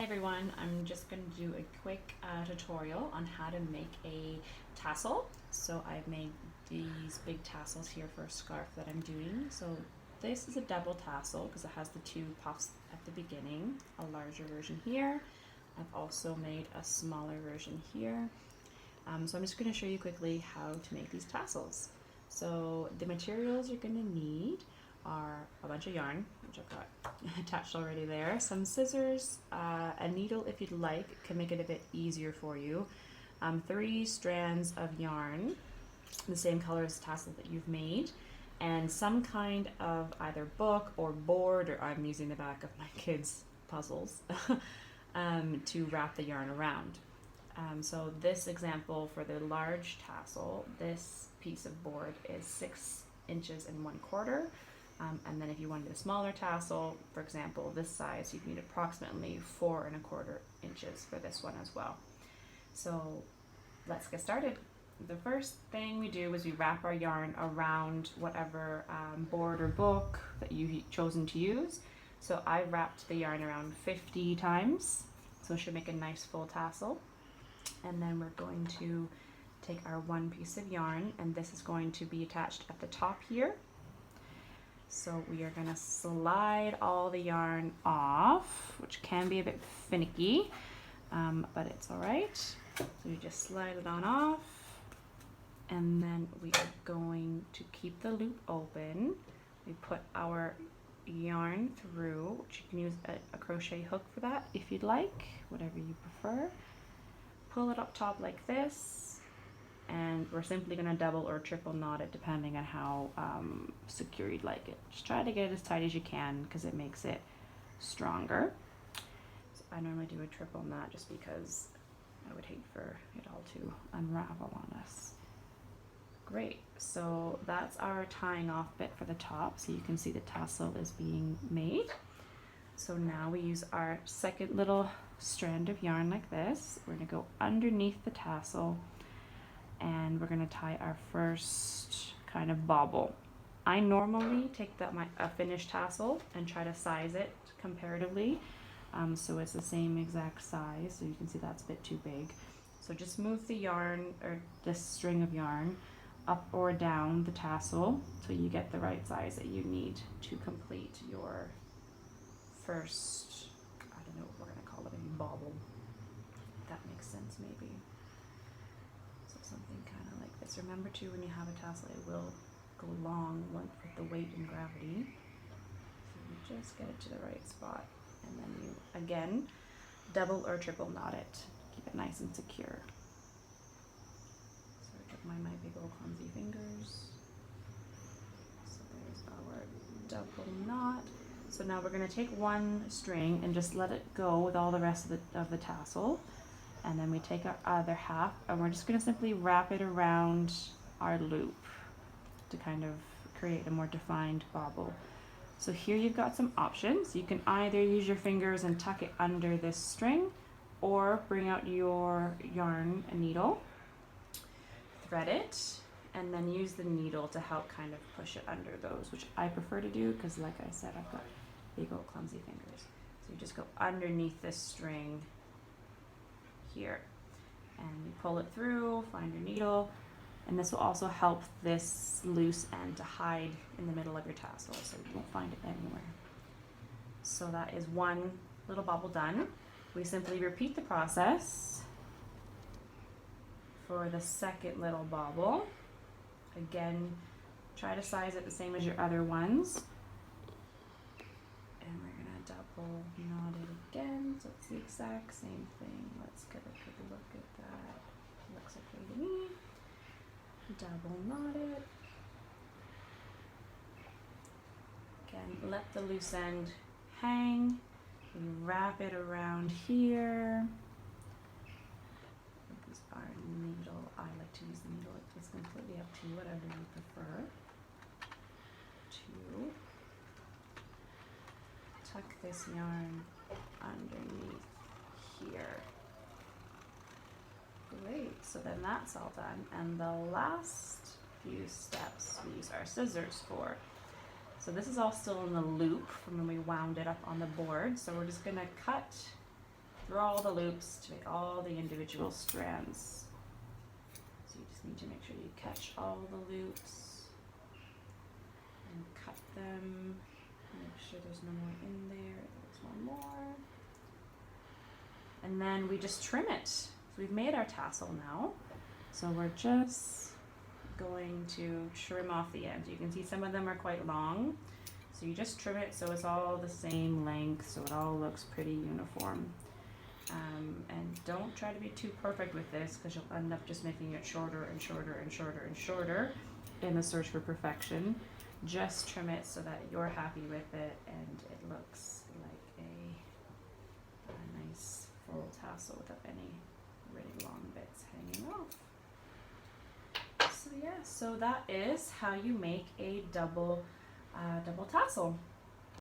Hi everyone, I'm just going to do a quick tutorial on how to make a tassel. So I've made these big tassels here for a scarf that I'm doing. So this is a double tassel because it has the two puffs at the beginning, a larger version here. I've also made a smaller version here. So I'm just going to show you quickly how to make these tassels. So the materials you're going to need are a bunch of yarn, which I've got attached already there, some scissors, a needle if you'd like, can make it a bit easier for you, 3 strands of yarn, the same color as the tassel that you've made, and some kind of either book or board, or I'm using the back of my kids' puzzles, to wrap the yarn around. So this example for the large tassel, this piece of board is 6 inches and 1/4. And then if you wanted a smaller tassel, for example, this size, you'd need approximately 4¼ inches for this one as well. So let's get started. The first thing we do is we wrap our yarn around whatever board or book that you've chosen to use. So I wrapped the yarn around 50 times, so it should make a nice full tassel. And then we're going to take our one piece of yarn, and this is going to be attached at the top here. So we are going to slide all the yarn off, which can be a bit finicky, but it's all right. So you just slide it on off, and then we are going to keep the loop open. We put our yarn through, which you can use a crochet hook for that if you'd like, whatever you prefer. Pull it up top like this, and we're simply going to double or triple knot it depending on how secure you'd like it. Just try to get it as tight as you can because it makes it stronger. So I normally do a triple knot just because I would hate for it all to unravel on us. Great, so that's our tying off bit for the top, so you can see the tassel is being made. So now we use our second little strand of yarn like this. We're going to go underneath the tassel, and we're going to tie our first kind of bobble. I normally take a finished tassel and try to size it comparatively, so it's the same exact size. So you can see that's a bit too big. So just move the yarn, or this string of yarn, up or down the tassel till you get the right size that you need to complete your first, I don't know what we're going to call it, a bobble. If that makes sense, maybe. So something kind of like this. Remember too, when you have a tassel, it will go long with the weight and gravity. So you just get it to the right spot, and then you again double or triple knot it. Keep it nice and secure. So I get my big old clumsy fingers. So there's our double knot. So now we're going to take one string and just let it go with all the rest of the tassel. And then we take our other half, and we're just going to simply wrap it around our loop to kind of create a more defined bobble. So here you've got some options. You can either use your fingers and tuck it under this string, or bring out your yarn and needle, thread it, and then use the needle to help kind of push it under those, which I prefer to do because, like I said, I've got big old clumsy fingers. So you just go underneath this string here, and you pull it through, find your needle, and this will also help this loose end to hide in the middle of your tassel so you won't find it anywhere. So that is one little bobble done. We simply repeat the process for the second little bobble. Again, try to size it the same as your other ones. And we're going to double knot it again, so it's the exact same thing. Let's get a good look at that. Looks okay to me. Double knot it. Again, let the loose end hang. We wrap it around here. Use our needle. I like to use the needle. It's completely up to you, whatever you prefer. To tuck this yarn underneath here. Great, so then that's all done. And the last few steps we use our scissors for. So this is all still in the loop from when we wound it up on the board. So we're just gonna cut through all the loops to make all the individual strands. So you just need to make sure you catch all the loops and cut them. Make sure there's no more in there. There's one more. And then we just trim it. So we've made our tassel now. So we're just going to trim off the ends. You can see some of them are quite long. So you just trim it so it's all the same length, so it all looks pretty uniform. And don't try to be too perfect with this, because you'll end up just making it shorter and shorter and shorter and shorter in the search for perfection. Just trim it so that you're happy with it and it looks like a nice full tassel without any really long bits hanging off. So yeah, so that is how you make a double tassel.